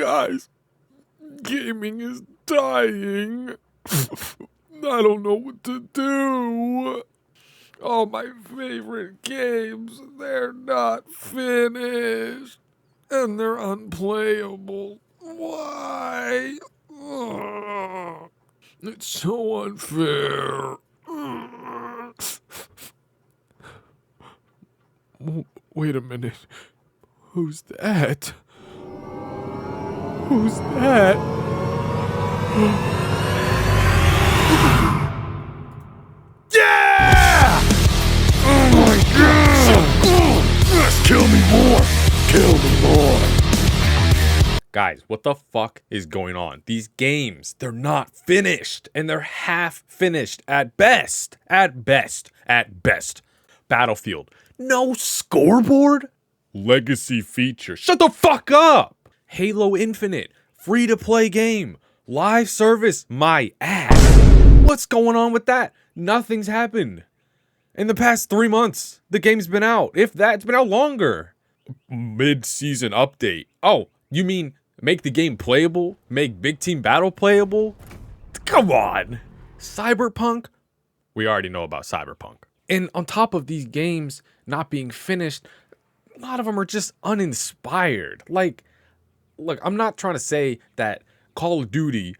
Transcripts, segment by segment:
Guys, gaming is dying. I don't know what to do. All my favorite games, they're not finished. And they're unplayable. Why? Ugh. It's so unfair. Wait a minute. Who's that? Who's that? Yeah! Oh my god! Yes, kill me more! Kill me more! Guys, what the fuck is going on? These games, they're not finished. And they're half finished at best. At best. At best. Battlefield. No scoreboard? Legacy feature. Shut the fuck up! Halo Infinite. Free to play game. Live service. My ass. What's going on with that? Nothing's happened. In the past 3 months, the game's been out. If that, it's been out longer. Mid-season update. Oh, you mean make the game playable? Make Big Team Battle playable? Come on. Cyberpunk? We already know about Cyberpunk. And on top of these games not being finished, a lot of them are just uninspired. Like, look, I'm not trying to say that Call of Duty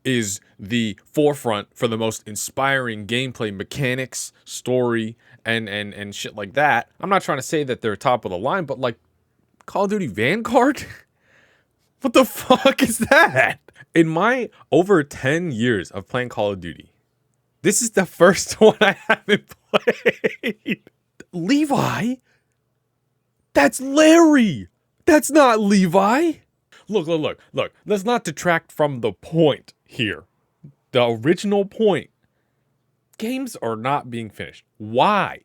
is the forefront for the most inspiring gameplay mechanics, story, and shit like that. I'm not trying to say that they're top of the line, but like Call of Duty Vanguard? What the fuck is that? In my over 10 years of playing Call of Duty, this is the first one I haven't played. Levi? That's Larry. That's not Levi. Look. Let's not detract from the point here. The original point. Games are not being finished. Why?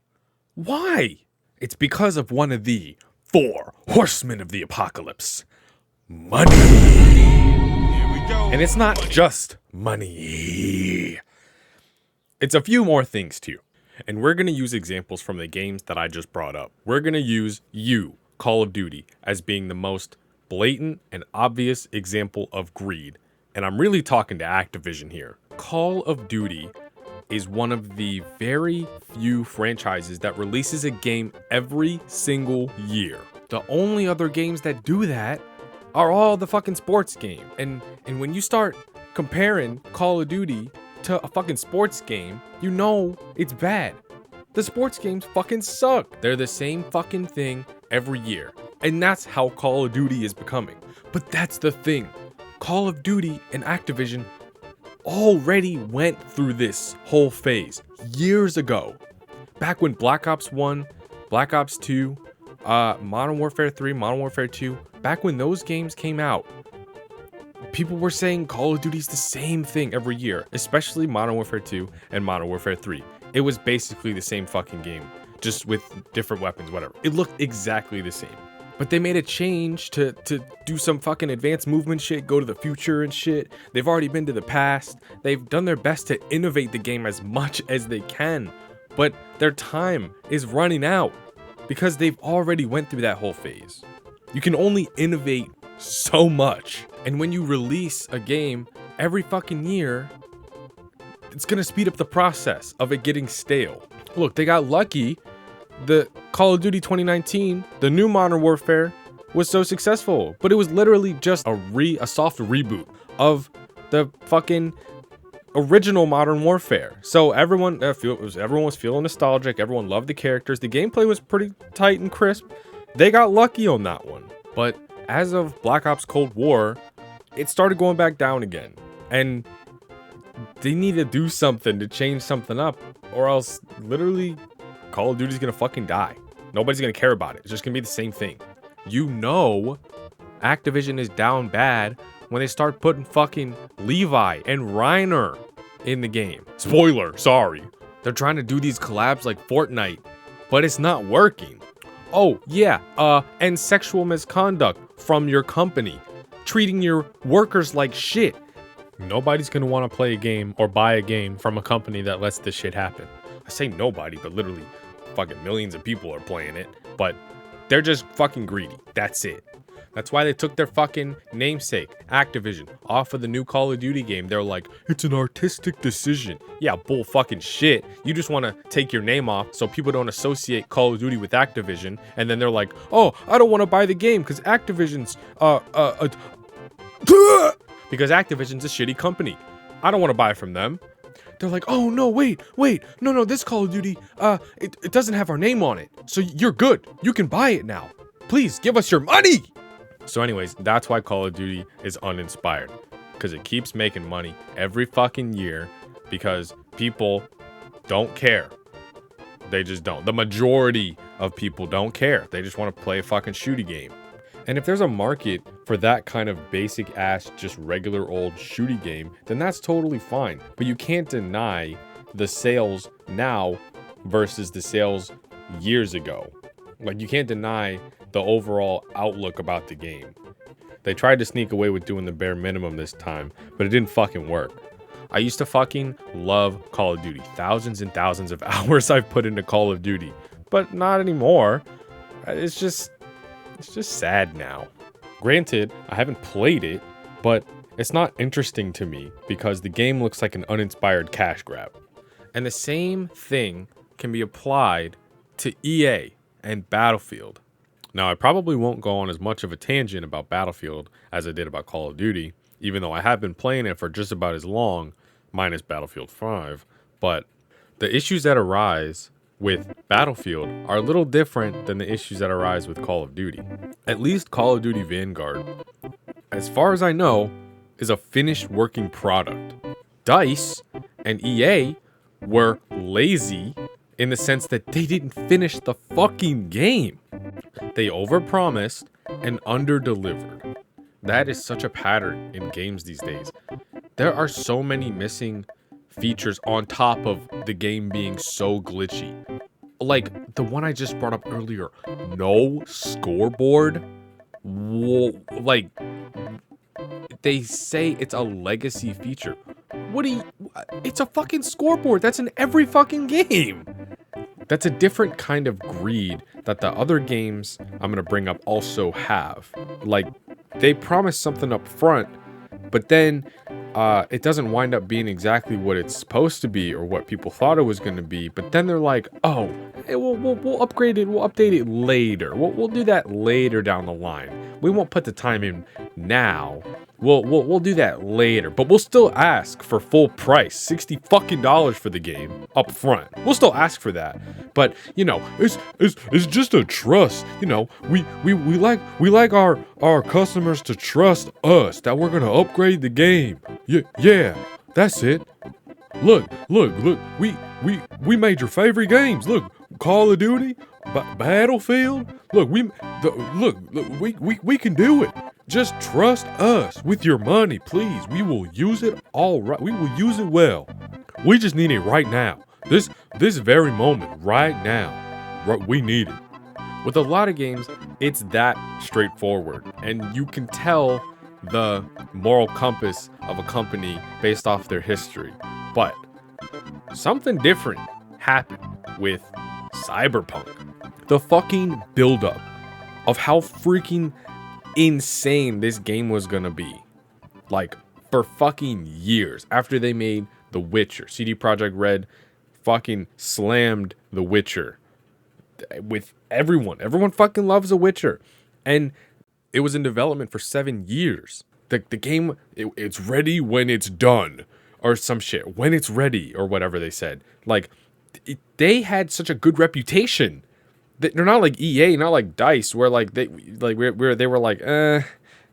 Why? It's because of one of the 4 horsemen of the apocalypse. Money. Here we go. And it's not just money. It's a few more things too. And we're going to use examples from the games that I just brought up. We're going to use Call of Duty, as being the most blatant and obvious example of greed. And I'm really talking to Activision here. Call of Duty is one of the very few franchises that releases a game every single year. The only other games that do that are all the fucking sports game. And when you start comparing Call of Duty to a fucking sports game, you know it's bad. The sports games fucking suck. They're the same fucking thing every year. And that's how Call of Duty is becoming. But that's the thing. Call of Duty and Activision already went through this whole phase years ago. Back when Black Ops 1, Black Ops 2, Modern Warfare 3, Modern Warfare 2, back when those games came out, people were saying Call of Duty's the same thing every year, especially Modern Warfare 2 and Modern Warfare 3. It was basically the same fucking game, just with different weapons, whatever. It looked exactly the same. But they made a change to do some fucking advanced movement shit, go to the future and shit. They've already been to the past. They've done their best to innovate the game as much as they can. But their time is running out because they've already went through that whole phase. You can only innovate so much. And when you release a game every fucking year, it's gonna speed up the process of it getting stale. Look, they got lucky. The Call of Duty 2019, the new Modern Warfare, was so successful, but it was literally just a soft reboot of the fucking original Modern Warfare. So everyone was feeling nostalgic. Everyone loved the characters. The gameplay was pretty tight and crisp. They got lucky on that one. But as of Black Ops Cold War, it started going back down again, and they need to do something to change something up, or else literally Call of Duty's gonna fucking die. Nobody's gonna care about it. It's just gonna be the same thing. You know Activision is down bad when they start putting fucking Levi and Reiner in the game. Spoiler, sorry. They're trying to do these collabs like Fortnite, but it's not working. Oh, yeah, and sexual misconduct from your company. Treating your workers like shit. Nobody's gonna wanna play a game or buy a game from a company that lets this shit happen. I say nobody, but literally fucking millions of people are playing it, but they're just fucking greedy. That's it. That's why they took their fucking namesake, Activision, off of the new Call of Duty game. They're like, it's an artistic decision. Yeah, bull fucking shit. You just want to take your name off so people don't associate Call of Duty with Activision. And then they're like, oh, I don't want to buy the game because Activision's, because Activision's a shitty company. I don't want to buy from them. They're like, oh, no, wait, no, this Call of Duty, it doesn't have our name on it. So you're good. You can buy it now. Please give us your money. So anyways, that's why Call of Duty is uninspired, because it keeps making money every fucking year because people don't care. They just don't. The majority of people don't care. They just want to play a fucking shooty game. And if there's a market for that kind of basic ass, just regular old shooty game, then that's totally fine. But you can't deny the sales now versus the sales years ago. Like, you can't deny the overall outlook about the game. They tried to sneak away with doing the bare minimum this time, but it didn't fucking work. I used to fucking love Call of Duty. Thousands and thousands of hours I've put into Call of Duty, but not anymore. It's just sad now. Granted, I haven't played it, but it's not interesting to me because the game looks like an uninspired cash grab. And the same thing can be applied to EA and Battlefield. Now, I probably won't go on as much of a tangent about Battlefield as I did about Call of Duty, even though I have been playing it for just about as long, minus Battlefield 5. But the issues that arise with Battlefield are a little different than the issues that arise with Call of Duty. At least Call of Duty Vanguard, as far as I know, is a finished working product. DICE and EA were lazy in the sense that they didn't finish the fucking game. They overpromised and underdelivered. That is such a pattern in games these days. There are so many missing features on top of the game being so glitchy. Like the one I just brought up earlier, no scoreboard. Whoa, like, they say it's a legacy feature. It's a fucking scoreboard. That's in every fucking game. That's a different kind of greed that the other games I'm going to bring up also have. Like, they promise something up front, but then it doesn't wind up being exactly what it's supposed to be or what people thought it was going to be. But then they're like, oh, hey, we'll upgrade it. We'll update it later. We'll do that later down the line. We won't put the time in now. We'll do that later, but we'll still ask for full price, $60 fucking for the game up front. We'll still ask for that, but you know, it's just a trust. You know, we like our customers to trust us that we're gonna upgrade the game. Yeah, that's it. Look, we made your favorite games. Look, Call of Duty, Battlefield. Look, we can do it. Just trust us with your money, please. We will use it all right. We will use it well. We just need it right now. This very moment, right now. We need it. With a lot of games, it's that straightforward. And you can tell the moral compass of a company based off their history. But something different happened with Cyberpunk. The fucking buildup of how freaking insane this game was gonna be, like, for fucking years after they made The Witcher. CD Projekt Red fucking slammed The Witcher with everyone fucking loves The Witcher, and it was in development for 7 years. The game, it's ready when it's done or some shit, when it's ready or whatever they said. Like, they had such a good reputation. They're not like EA, not like DICE, where like they were like, I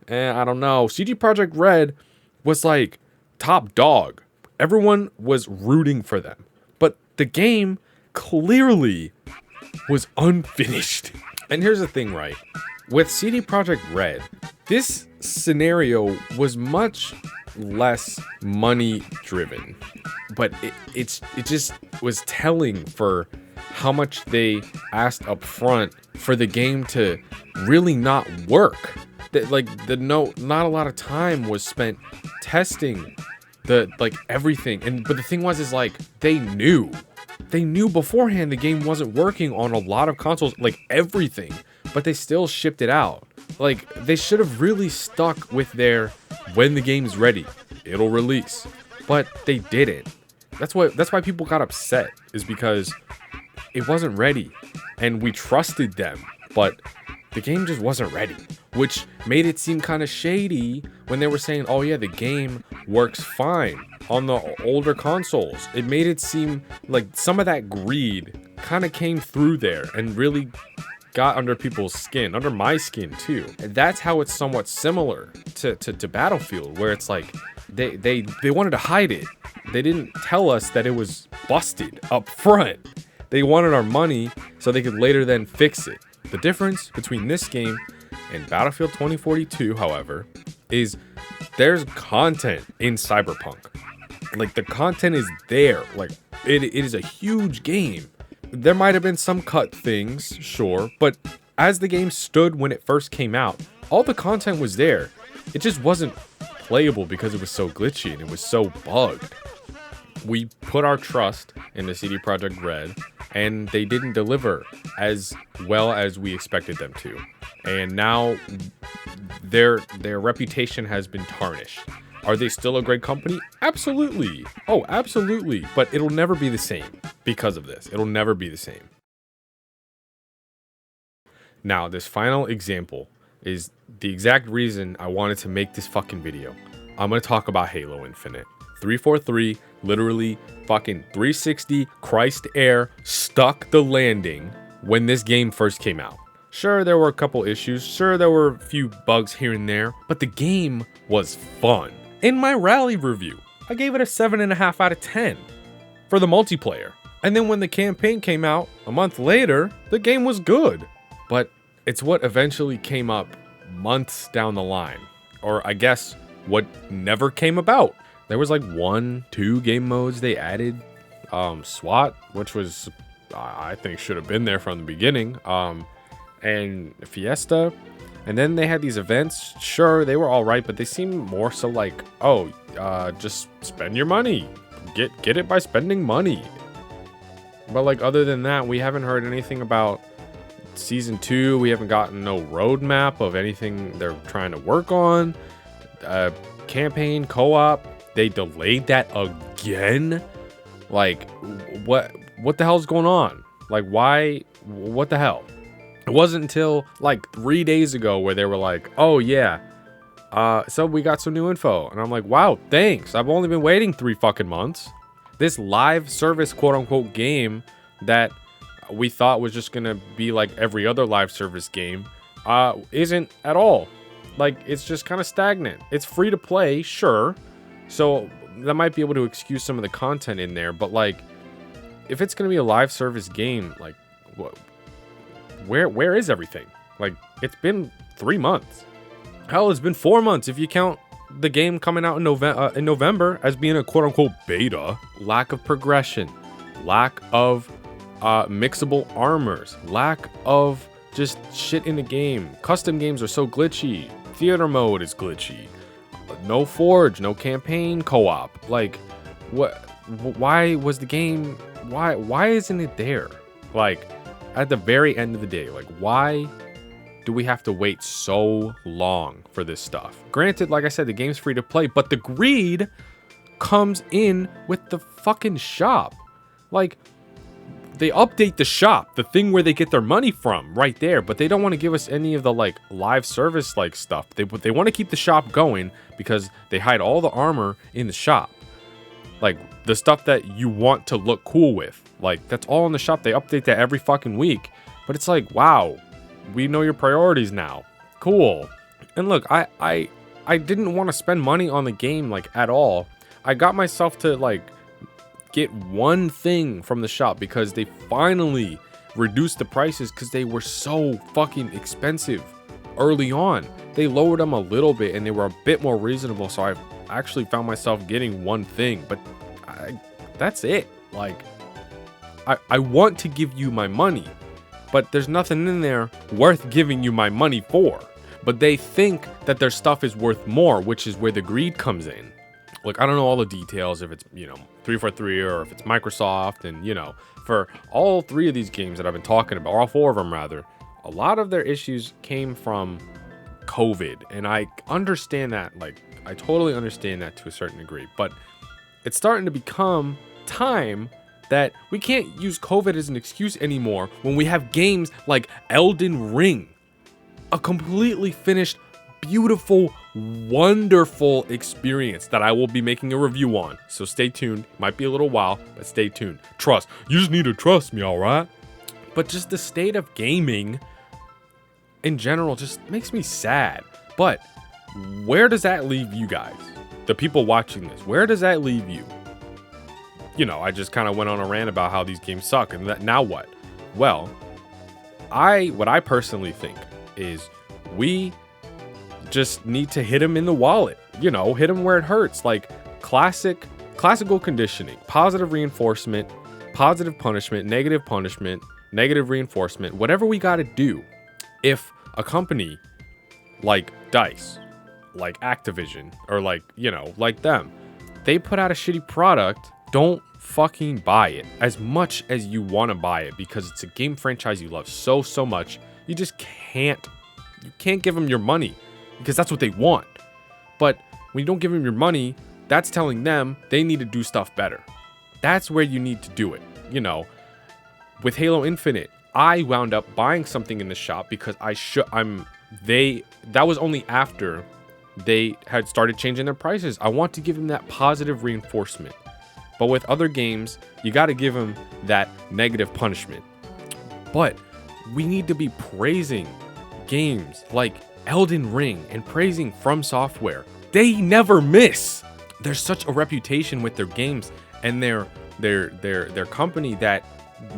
don't know. CD Projekt Red was like top dog. Everyone was rooting for them, but the game clearly was unfinished. And here's the thing, right? With CD Projekt Red, this scenario was much less money driven, but it just was telling for how much they asked up front for the game to really not work. Not a lot of time was spent testing everything. But the thing was like they knew beforehand the game wasn't working on a lot of consoles, like everything, but they still shipped it out. Like, they should have really stuck with their when the game's ready, it'll release. But they didn't. That's why people got upset, is because it wasn't ready. And we trusted them, but the game just wasn't ready. Which made it seem kind of shady when they were saying, oh yeah, the game works fine on the older consoles. It made it seem like some of that greed kind of came through there and really got under people's skin, under my skin too. And that's how it's somewhat similar to Battlefield, where it's like they wanted to hide it. They didn't tell us that it was busted up front. They wanted our money so they could later then fix it. The difference between this game and Battlefield 2042, however, is there's content in Cyberpunk. Like, the content is there. Like, it is a huge game. There might have been some cut things, sure, but as the game stood when it first came out, all the content was there. It just wasn't playable because it was so glitchy and it was so bugged. We put our trust into CD Projekt Red, and they didn't deliver as well as we expected them to. And now their reputation has been tarnished. Are they still a great company? Absolutely. Oh, absolutely. But it'll never be the same because of this. It'll never be the same. Now, this final example is the exact reason I wanted to make this fucking video. I'm going to talk about Halo Infinite. 343 literally fucking 360 Christ Air stuck the landing when this game first came out. Sure, there were a couple issues. Sure, there were a few bugs here and there, but the game was fun. In my rally review, I gave it a 7.5 out of 10 for the multiplayer. And then when the campaign came out a month later, the game was good. But it's what eventually came up months down the line. Or I guess what never came about. There was like 1-2 game modes they added. SWAT, which was, I think should have been there from the beginning. And Fiesta. And then they had these events. Sure, they were all right, but they seemed more so like, oh, just spend your money. Get it by spending money. But like, other than that, we haven't heard anything about season 2. We haven't gotten no roadmap of anything they're trying to work on. Campaign, co-op, they delayed that again. Like, what the hell's going on? Like, why? What the hell? It wasn't until like 3 days ago where they were like, oh yeah, so we got some new info. And I'm like, wow, thanks. I've only been waiting 3 fucking months. This live service quote unquote game that we thought was just gonna be like every other live service game isn't at all. Like, it's just kind of stagnant. It's free to play, sure. So that might be able to excuse some of the content in there, but like, if it's gonna be a live service game, like, what? Where is everything? Like, it's been 3 months. Hell, it's been 4 months if you count the game coming out in November as being a quote-unquote beta. Lack of progression, lack of mixable armors, lack of just shit in the game. Custom games are so glitchy. Theater mode is glitchy. No forge, no campaign co-op. Like, what? Why was the game? Why isn't it there? Like, at the very end of the day, like, why do we have to wait so long for this stuff? Granted, like I said, the game's free to play, but the greed comes in with the fucking shop. Like, they update the shop, the thing where they get their money from, right there, but they don't want to give us any of the like live service like stuff. They want to keep the shop going because they hide all the armor in the shop. Like, the stuff that you want to look cool with. Like, that's all in the shop. They update that every fucking week. But it's like, wow, we know your priorities now. Cool. And look, I didn't want to spend money on the game, like, at all. I got myself to, like, get one thing from the shop because they finally reduced the prices because they were so fucking expensive early on. They lowered them a little bit and they were a bit more reasonable. So I actually found myself getting one thing, but that's it. Like, I want to give you my money, but there's nothing in there worth giving you my money for. But they think that their stuff is worth more, which is where the greed comes in. Like, I don't know all the details, if it's, 343 or if it's Microsoft, and, for all 3 of these games that I've been talking about, or all 4 of them rather, a lot of their issues came from COVID, and I understand that, like, I totally understand that to a certain degree, but it's starting to become time that we can't use COVID as an excuse anymore when we have games like Elden Ring, a completely finished, beautiful, wonderful experience that I will be making a review on. So stay tuned. Might be a little while, but stay tuned. Trust. You just need to trust me, all right? But just the state of gaming in general just makes me sad. But where does that leave you guys? The people watching this, where does that leave you? You know, I just kind of went on a rant about how these games suck, and that, now what? Well, what I personally think is we just need to hit them in the wallet. You know, hit them where it hurts. Like classical conditioning, positive reinforcement, positive punishment, negative reinforcement, whatever we got to do. If a company like DICE, like Activision, or like, you know, like them, they put out a shitty product, don't fucking buy it as much as you want to buy it, because it's a game franchise you love so much. You just can't give them your money, because that's what they want. But when you don't give them your money, that's telling them they need to do stuff better. That's where you need to do it. You know, with Halo Infinite, I wound up buying something in the shop because that was only after they had started changing their prices. I want to give them that positive reinforcement. But with other games, you got to give them that negative punishment. But we need to be praising games like Elden Ring and praising From Software. They never miss. There's such a reputation with their games and their company that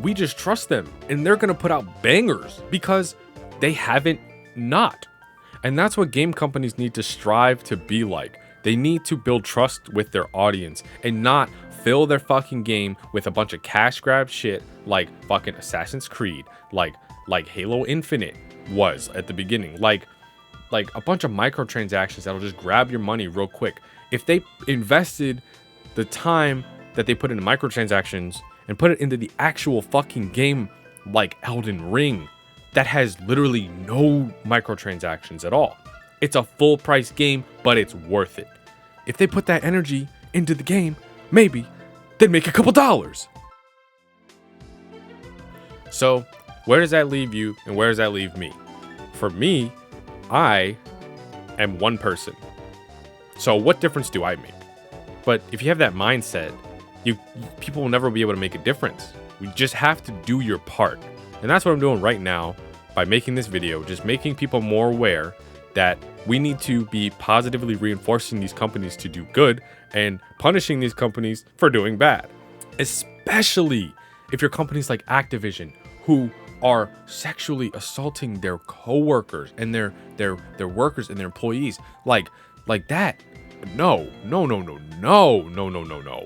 we just trust them, and they're gonna put out bangers because they haven't not. And that's what game companies need to strive to be like. They need to build trust with their audience and not fill their fucking game with a bunch of cash grab shit like fucking Assassin's Creed, like Halo Infinite was at the beginning, like a bunch of microtransactions that'll just grab your money real quick. If they invested the time that they put into microtransactions and put it into the actual fucking game like Elden Ring that has literally no microtransactions at all. It's a full price game, but it's worth it. If they put that energy into the game, maybe they'd make a couple dollars. So where does that leave you and where does that leave me? For me, I am one person. So what difference do I make? But if you have that mindset, people will never be able to make a difference. We just have to do your part. And that's what I'm doing right now by making this video, just making people more aware that we need to be positively reinforcing these companies to do good and punishing these companies for doing bad. Especially if you're companies like Activision, who are sexually assaulting their coworkers and their workers and their employees. Like that. No.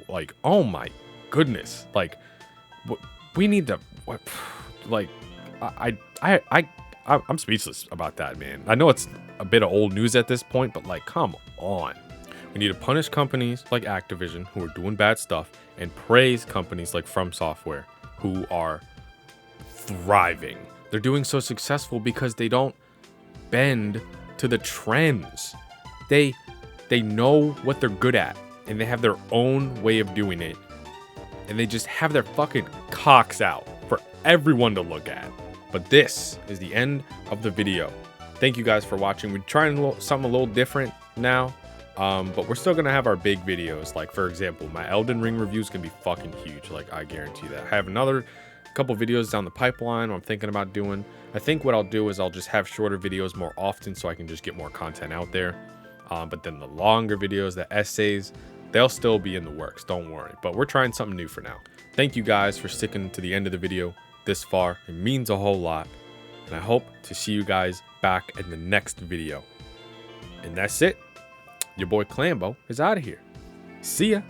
Like, oh my goodness. Like, we need to, like, I'm speechless about that, man. I know it's a bit of old news at this point, but like, come on. We need to punish companies like Activision who are doing bad stuff and praise companies like From Software who are thriving. They're doing so successful because they don't bend to the trends. They know what they're good at, and they have their own way of doing it, and they just have their fucking cocks out for everyone to look at. But this is the end of the video. Thank you guys for watching. We're trying something a little different now, but we're still gonna have our big videos. Like, for example, my Elden Ring review is gonna be fucking huge. Like, I guarantee that. I have another couple videos down the pipeline I'm thinking about doing. I think what I'll do is I'll just have shorter videos more often so I can just get more content out there. But then the longer videos, the essays, they'll still be in the works, don't worry. But we're trying something new for now. Thank you guys for sticking to the end of the video this far. It means a whole lot. And I hope to see you guys back in the next video. And that's it. Your boy Clambo is out of here. See ya.